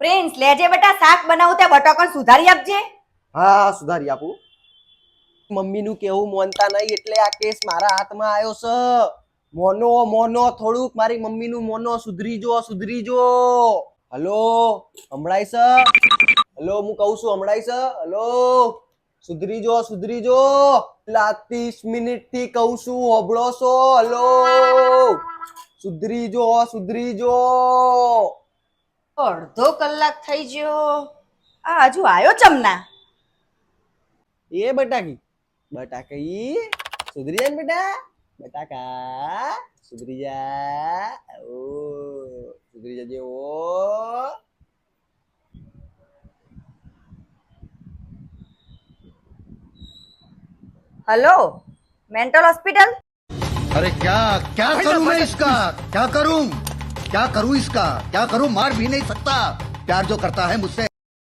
Prince લેજે બેટા, શાક બનાવું તે બટાકા સુધારી આપજે. હા સુધારી આપું. મમ્મીનું કેવું મોનતા નહીં એટલે આ કેસ મારા હાથમાં આવ્યો છે. મોનો મોનો થોડુંક મારી મમ્મીનું મોનો સુધરી જો. હલો હમણાય છે? હલો હું કહું છું હમણાય છે? હલો સુધરી જો. પેલા 30 મિનિટ થી કહું છું હોબળો છો? હલો સુધરી જો. અડધો કલાક થઈ ગયો, આ હજુ આયો ચમના. એ બટાકી સુધરી જા ને બેટા. બટાકા સુધરી જા. ઓ સુધરી જજે. ઓ હલો, મેન્ટલ હોસ્પિટલ. अरे क्या क्या करूं मैं इसका क्या करूं इसका क्या करूं मार भी नहीं सकता प्यार जो करता है मुझसे